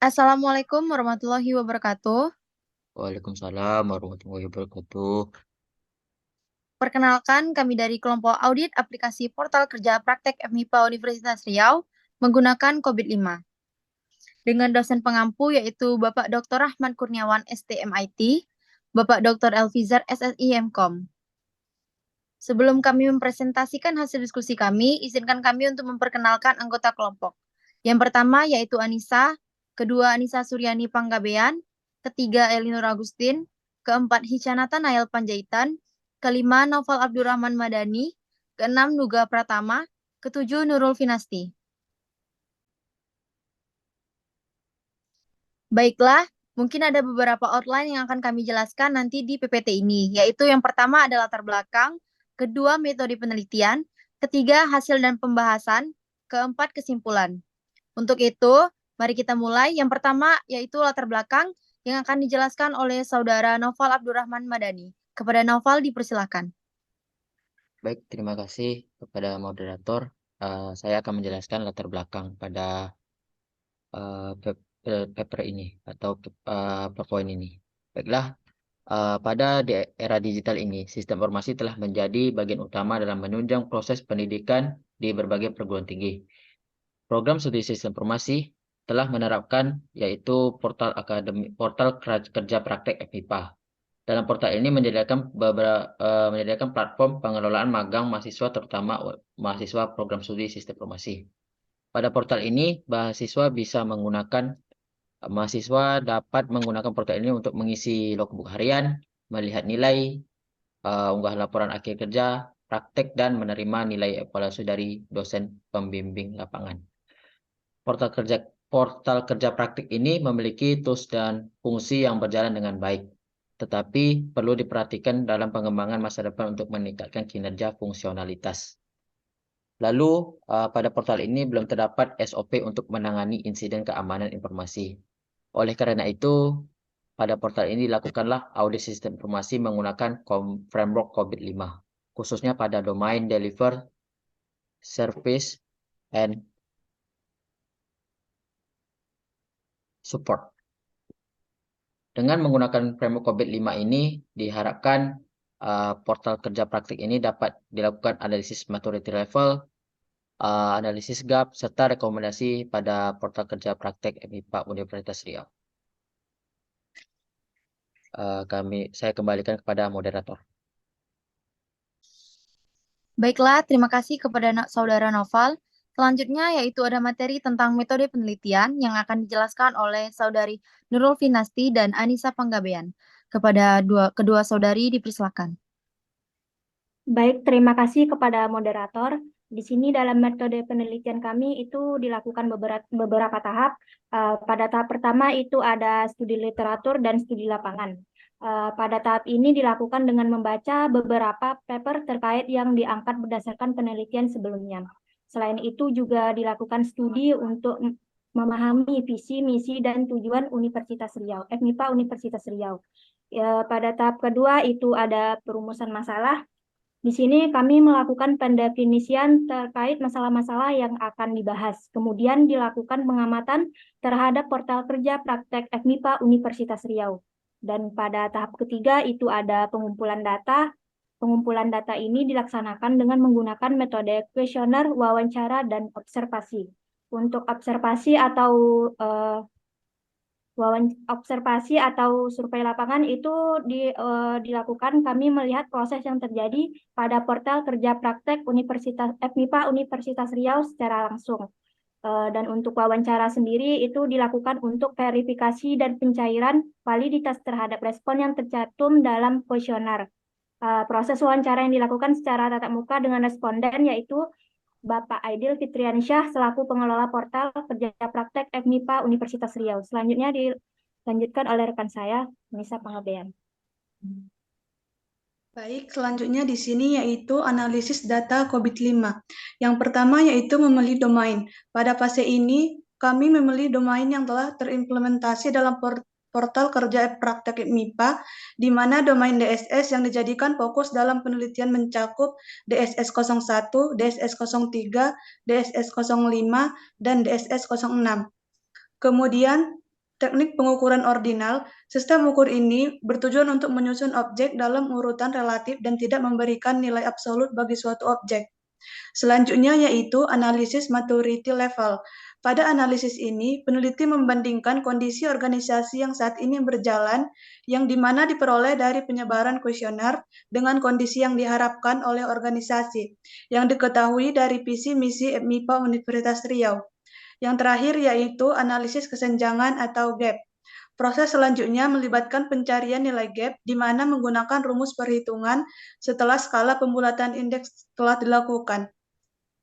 Assalamualaikum warahmatullahi wabarakatuh. Waalaikumsalam warahmatullahi wabarakatuh. Perkenalkan, kami dari kelompok audit aplikasi portal kerja praktek FMIPA Universitas Riau menggunakan COVID-5 dengan dosen pengampu yaitu Bapak Dr. Rahman Kurniawan STMIT, Bapak Dr. Elvizar SSI MKOM. Sebelum kami mempresentasikan hasil diskusi kami, izinkan kami untuk memperkenalkan anggota kelompok. Yang pertama yaitu Anissa, kedua Anissa Suryani Panggabean, ketiga Elinor Agustin, keempat Hichanata Nail Panjaitan, kelima Naufal Abdurrahman Madani, keenam Nuga Pratama, ketujuh Nurul Finasti. Baiklah, mungkin ada beberapa outline yang akan kami jelaskan nanti di PPT ini, yaitu yang pertama adalah latar belakang, kedua metode penelitian, ketiga hasil dan pembahasan, keempat kesimpulan. Untuk itu, mari kita mulai. Yang pertama yaitu latar belakang yang akan dijelaskan oleh Saudara Naufal Abdurrahman Madani. Kepada Naufal dipersilakan. Baik, terima kasih kepada moderator. Saya akan menjelaskan latar belakang pada paper ini atau PowerPoint ini. Baiklah, pada era digital ini, sistem informasi telah menjadi bagian utama dalam menunjang proses pendidikan di berbagai perguruan tinggi. Program studi sistem informasi telah menerapkan yaitu portal kerja praktek FMIPA. Dalam portal ini menyediakan platform pengelolaan magang mahasiswa terutama mahasiswa program studi sistem informasi. Pada portal ini mahasiswa dapat menggunakan portal ini untuk mengisi logbook harian, melihat nilai, unggah laporan akhir kerja, praktek dan menerima nilai evaluasi dari dosen pembimbing lapangan. Portal kerja praktik ini memiliki tools dan fungsi yang berjalan dengan baik, tetapi perlu diperhatikan dalam pengembangan masa depan untuk meningkatkan kinerja fungsionalitas. Lalu, pada portal ini belum terdapat SOP untuk menangani insiden keamanan informasi. Oleh karena itu, pada portal ini dilakukanlah audit sistem informasi menggunakan framework COVID-5, khususnya pada domain deliver, service, and support. Dengan menggunakan framework COVID-5 ini, diharapkan portal kerja praktik ini dapat dilakukan analisis maturity level, analisis gap, serta rekomendasi pada portal kerja praktek MIPA Universitas Riau. Saya kembalikan kepada moderator. Baiklah, terima kasih kepada Saudara Noval. Selanjutnya yaitu ada materi tentang metode penelitian yang akan dijelaskan oleh Saudari Nurul Finasti dan Anissa Panggabean. Kepada kedua saudari dipersilakan. Baik, terima kasih kepada moderator. Di sini dalam metode penelitian kami itu dilakukan beberapa tahap. Pada tahap pertama itu ada studi literatur dan studi lapangan. Pada tahap ini dilakukan dengan membaca beberapa paper terkait yang diangkat berdasarkan penelitian sebelumnya. Selain itu juga dilakukan studi untuk memahami visi, misi, dan tujuan Universitas Riau, FMIPA Universitas Riau. Pada tahap kedua itu ada perumusan masalah. Di sini kami melakukan pendefinisian terkait masalah-masalah yang akan dibahas. Kemudian dilakukan pengamatan terhadap portal kerja praktek FMIPA Universitas Riau. Dan pada tahap ketiga itu ada pengumpulan data. Pengumpulan data ini dilaksanakan dengan menggunakan metode kuesioner, wawancara, dan observasi. Untuk observasi atau observasi atau survei lapangan itu dilakukan kami melihat proses yang terjadi pada portal kerja praktek Universitas FMIPA Universitas Riau secara langsung. Dan untuk wawancara sendiri itu dilakukan untuk verifikasi dan pencairan validitas terhadap respon yang tercantum dalam kuesioner. Proses wawancara yang dilakukan secara tatap muka dengan responden yaitu Bapak Aidil Fitriansyah selaku pengelola portal kerja praktek FMIPA Universitas Riau. Selanjutnya dilanjutkan oleh rekan saya, Nisa Panggabean. Baik, selanjutnya di sini yaitu analisis data COVID-5. Yang pertama yaitu memilih domain. Pada fase ini, kami memilih domain yang telah terimplementasi dalam portal kerja praktek MIPA, di mana domain DSS yang dijadikan fokus dalam penelitian mencakup DSS 01, DSS 03, DSS 05, dan DSS 06. Kemudian, teknik pengukuran ordinal. Sistem ukur ini bertujuan untuk menyusun objek dalam urutan relatif dan tidak memberikan nilai absolut bagi suatu objek. Selanjutnya yaitu analisis maturity level. Pada analisis ini, peneliti membandingkan kondisi organisasi yang saat ini berjalan, yang dimana diperoleh dari penyebaran kuesioner dengan kondisi yang diharapkan oleh organisasi, yang diketahui dari visi misi MIPA Universitas Riau. Yang terakhir yaitu analisis kesenjangan atau gap. Proses selanjutnya melibatkan pencarian nilai gap, di mana menggunakan rumus perhitungan setelah skala pembulatan indeks telah dilakukan.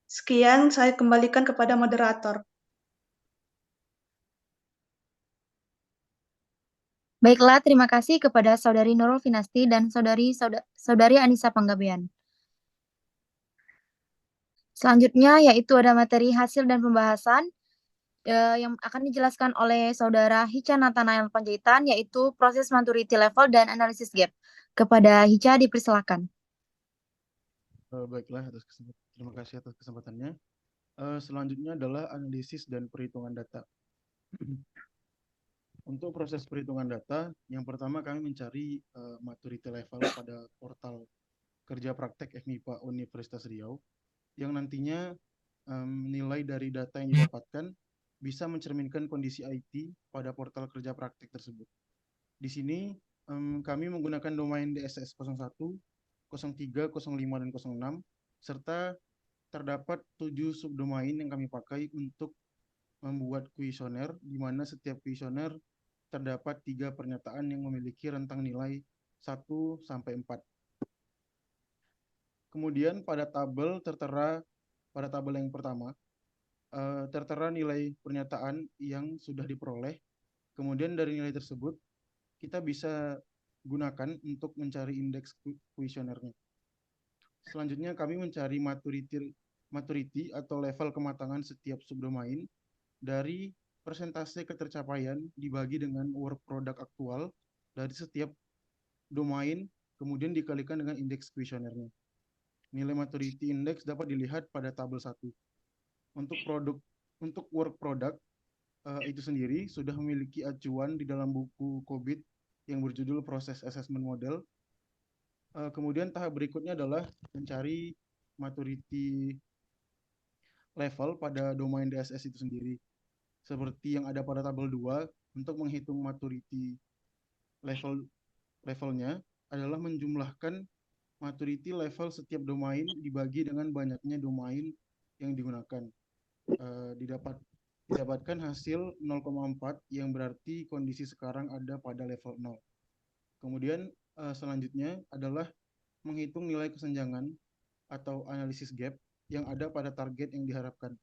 Sekian, saya kembalikan kepada moderator. Baiklah, terima kasih kepada Saudari Nurul Finasti dan Saudari Anissa Panggabean. Selanjutnya yaitu ada materi hasil dan pembahasan yang akan dijelaskan oleh Saudara Hica Nathanael Panjaitan, yaitu proses maturity level dan analisis gap. Kepada Hica dipersilakan. Baiklah, terima kasih atas kesempatannya. Selanjutnya adalah analisis dan perhitungan data. Untuk proses perhitungan data, yang pertama kami mencari maturity level pada portal kerja praktek FMIPA Universitas Riau, yang nantinya nilai dari data yang didapatkan bisa mencerminkan kondisi IT pada portal kerja praktek tersebut. Di sini kami menggunakan domain DSS 01, 03, 05, dan 06, serta terdapat 7 subdomain yang kami pakai untuk membuat kuesioner, di mana setiap kuesioner terdapat 3 pernyataan yang memiliki rentang nilai 1 sampai 4. Kemudian pada tabel yang pertama, tertera nilai pernyataan yang sudah diperoleh. Kemudian dari nilai tersebut, kita bisa gunakan untuk mencari indeks kuesionernya. Selanjutnya kami mencari maturity atau level kematangan setiap subdomain dari persentase ketercapaian dibagi dengan work product aktual dari setiap domain, kemudian dikalikan dengan indeks kuesionernya. Nilai maturity index dapat dilihat pada tabel 1. Untuk work product itu sendiri sudah memiliki acuan di dalam buku COVID yang berjudul Proses Assessment Model. Kemudian tahap berikutnya adalah mencari maturity level pada domain DSS itu sendiri. Seperti yang ada pada tabel 2, untuk menghitung maturity levelnya adalah menjumlahkan maturity level setiap domain dibagi dengan banyaknya domain yang digunakan. Didapatkan hasil 0,4 yang berarti kondisi sekarang ada pada level 0. Kemudian selanjutnya adalah menghitung nilai kesenjangan atau analisis gap yang ada pada target yang diharapkan.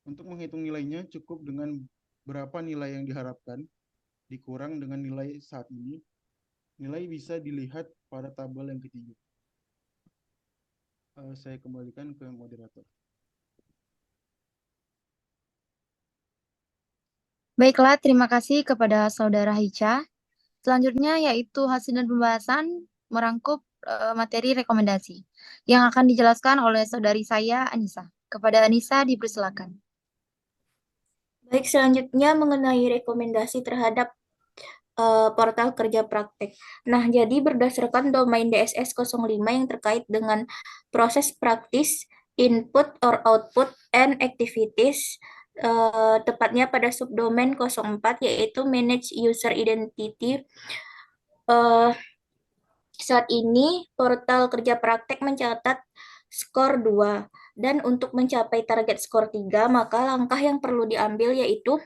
Untuk menghitung nilainya cukup dengan berapa nilai yang diharapkan dikurang dengan nilai saat ini. Nilai bisa dilihat pada tabel yang ketiga. Saya kembalikan ke moderator. Baiklah, terima kasih kepada Saudara Hica. Selanjutnya yaitu hasil dan pembahasan merangkup materi rekomendasi yang akan dijelaskan oleh saudari saya, Anissa. Kepada Anissa dipersilakan. Baik, selanjutnya mengenai rekomendasi terhadap portal kerja praktek. Nah, jadi berdasarkan domain DSS 05 yang terkait dengan proses praktis, input or output, and activities, tepatnya pada subdomain 04 yaitu Manage User Identity. Saat ini portal kerja praktek mencatat skor 2, dan untuk mencapai target skor 3, maka langkah yang perlu diambil yaitu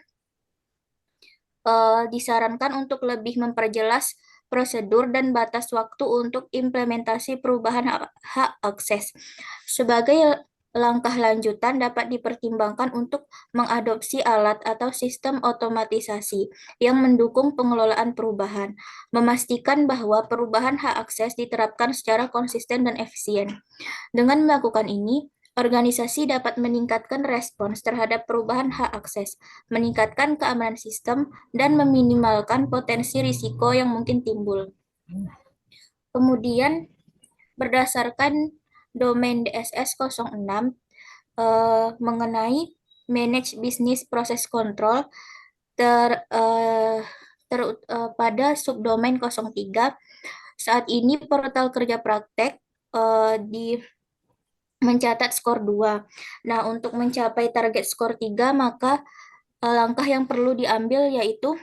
disarankan untuk lebih memperjelas prosedur dan batas waktu untuk implementasi perubahan hak akses. Sebagai langkah lanjutan dapat dipertimbangkan untuk mengadopsi alat atau sistem otomatisasi yang mendukung pengelolaan perubahan, memastikan bahwa perubahan hak akses diterapkan secara konsisten dan efisien. Dengan melakukan ini, organisasi dapat meningkatkan respons terhadap perubahan hak akses, meningkatkan keamanan sistem, dan meminimalkan potensi risiko yang mungkin timbul. Kemudian, berdasarkan domain DSS 06 mengenai Manage Business Process Control, pada subdomain 03. Saat ini portal kerja praktek mencatat skor 2. Nah, untuk mencapai target skor 3, maka langkah yang perlu diambil yaitu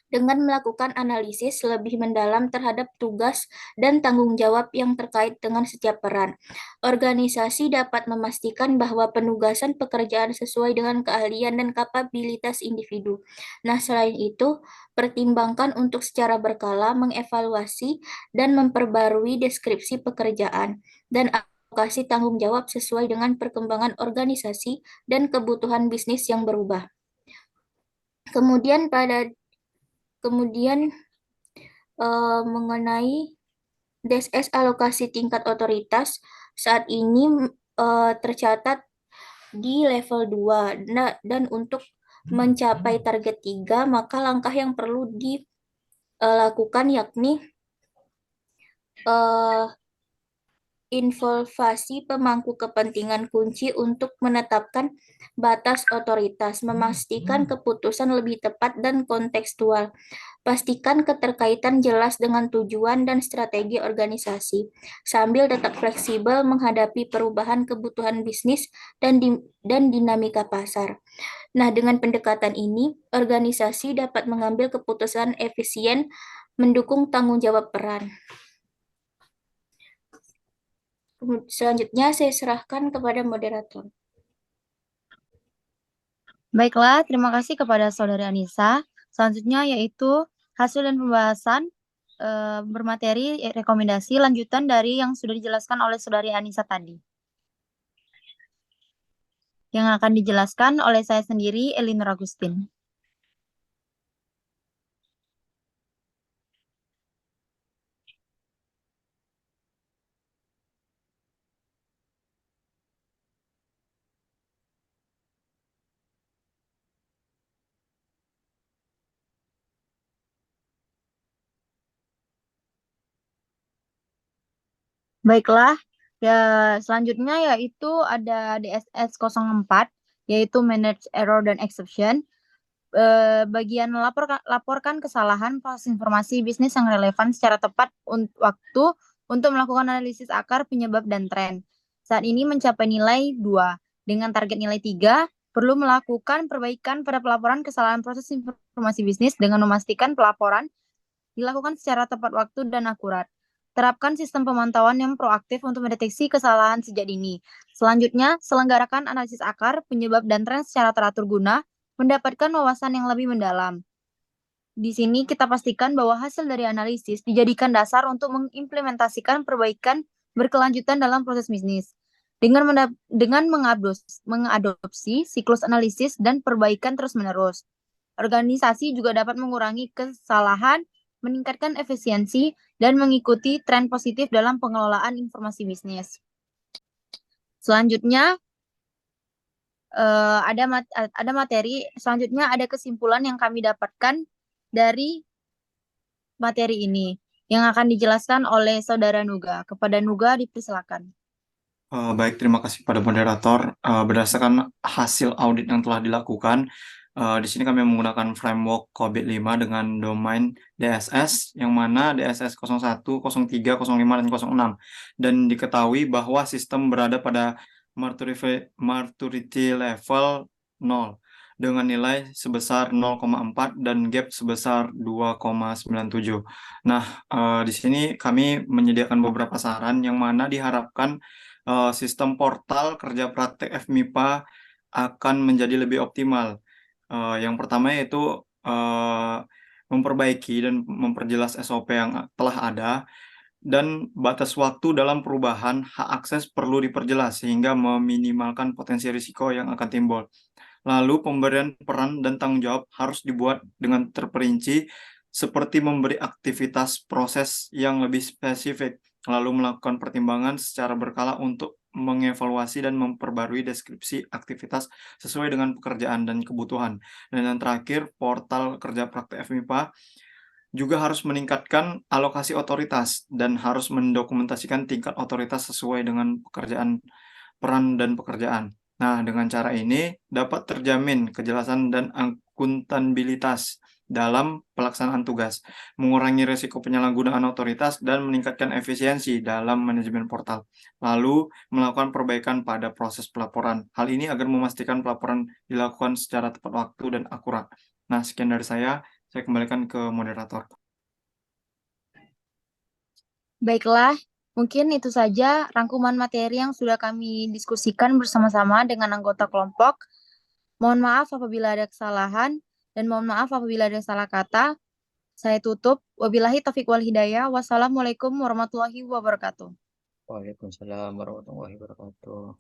dengan melakukan analisis lebih mendalam terhadap tugas dan tanggung jawab yang terkait dengan setiap peran. Organisasi dapat memastikan bahwa penugasan pekerjaan sesuai dengan keahlian dan kapabilitas individu. Nah, selain itu, pertimbangkan untuk secara berkala mengevaluasi dan memperbarui deskripsi pekerjaan dan alokasi tanggung jawab sesuai dengan perkembangan organisasi dan kebutuhan bisnis yang berubah. Kemudian mengenai DSS alokasi tingkat otoritas saat ini tercatat di level 2. Dan untuk mencapai target 3, maka langkah yang perlu dilakukan yakni involvasi pemangku kepentingan kunci untuk menetapkan batas otoritas, memastikan keputusan lebih tepat dan kontekstual. Pastikan keterkaitan jelas dengan tujuan dan strategi organisasi, sambil tetap fleksibel menghadapi perubahan kebutuhan bisnis dan dinamika pasar. Nah, dengan pendekatan ini, organisasi dapat mengambil keputusan efisien mendukung tanggung jawab peran. Selanjutnya saya serahkan kepada moderator. Baiklah, terima kasih kepada Saudari Anissa. Selanjutnya yaitu hasil dan pembahasan bermateri rekomendasi lanjutan dari yang sudah dijelaskan oleh Saudari Anissa tadi. Yang akan dijelaskan oleh saya sendiri, Elinor Agustin. Baiklah, ya selanjutnya yaitu ada DSS 04, yaitu Manage Error dan Exception. Bagian laporkan kesalahan proses informasi bisnis yang relevan secara tepat waktu untuk melakukan analisis akar, penyebab, dan tren. Saat ini mencapai nilai 2. Dengan target nilai 3, perlu melakukan perbaikan pada pelaporan kesalahan proses informasi bisnis dengan memastikan pelaporan dilakukan secara tepat waktu dan akurat. Terapkan sistem pemantauan yang proaktif untuk mendeteksi kesalahan sejak dini. Selanjutnya, selenggarakan analisis akar, penyebab, dan tren secara teratur guna mendapatkan wawasan yang lebih mendalam. Di sini kita pastikan bahwa hasil dari analisis dijadikan dasar untuk mengimplementasikan perbaikan berkelanjutan dalam proses bisnis. Dengan mengadopsi siklus analisis dan perbaikan terus-menerus. Organisasi juga dapat mengurangi kesalahan, meningkatkan efisiensi, dan mengikuti tren positif dalam pengelolaan informasi bisnis. Selanjutnya, ada materi, selanjutnya ada kesimpulan yang kami dapatkan dari materi ini, yang akan dijelaskan oleh Saudara Nuga. Kepada Nuga, dipersilakan. Baik, terima kasih pada moderator. Berdasarkan hasil audit yang telah dilakukan, di sini kami menggunakan framework COVID 5 dengan domain DSS, yang mana DSS 01, 03, 05, dan 06. Dan diketahui bahwa sistem berada pada maturity level 0, dengan nilai sebesar 0,4 dan gap sebesar 2,97. Nah, di sini kami menyediakan beberapa saran yang mana diharapkan sistem portal kerja praktek FMIPA akan menjadi lebih optimal. Yang pertama yaitu memperbaiki dan memperjelas SOP yang telah ada, dan batas waktu dalam perubahan hak akses perlu diperjelas sehingga meminimalkan potensi risiko yang akan timbul. Lalu pemberian peran dan tanggung jawab harus dibuat dengan terperinci, seperti memberi aktivitas proses yang lebih spesifik, lalu melakukan pertimbangan secara berkala untuk mengevaluasi dan memperbarui deskripsi aktivitas sesuai dengan pekerjaan dan kebutuhan. Dan yang terakhir, portal kerja praktek FMIPA juga harus meningkatkan alokasi otoritas dan harus mendokumentasikan tingkat otoritas sesuai dengan pekerjaan, peran, dan pekerjaan. Nah, dengan cara ini dapat terjamin kejelasan dan akuntabilitas dalam pelaksanaan tugas, mengurangi risiko penyalahgunaan otoritas, dan meningkatkan efisiensi dalam manajemen portal. Lalu, melakukan perbaikan pada proses pelaporan. Hal ini agar memastikan pelaporan dilakukan secara tepat waktu dan akurat. Nah, sekian dari saya kembalikan ke moderator. Baiklah, mungkin itu saja rangkuman materi yang sudah kami diskusikan bersama-sama dengan anggota kelompok. Mohon maaf apabila ada kesalahan dan mohon maaf apabila ada salah kata. Saya tutup. Wabillahi taufiq wal hidayah. Wassalamualaikum warahmatullahi wabarakatuh. Waalaikumsalam warahmatullahi wabarakatuh.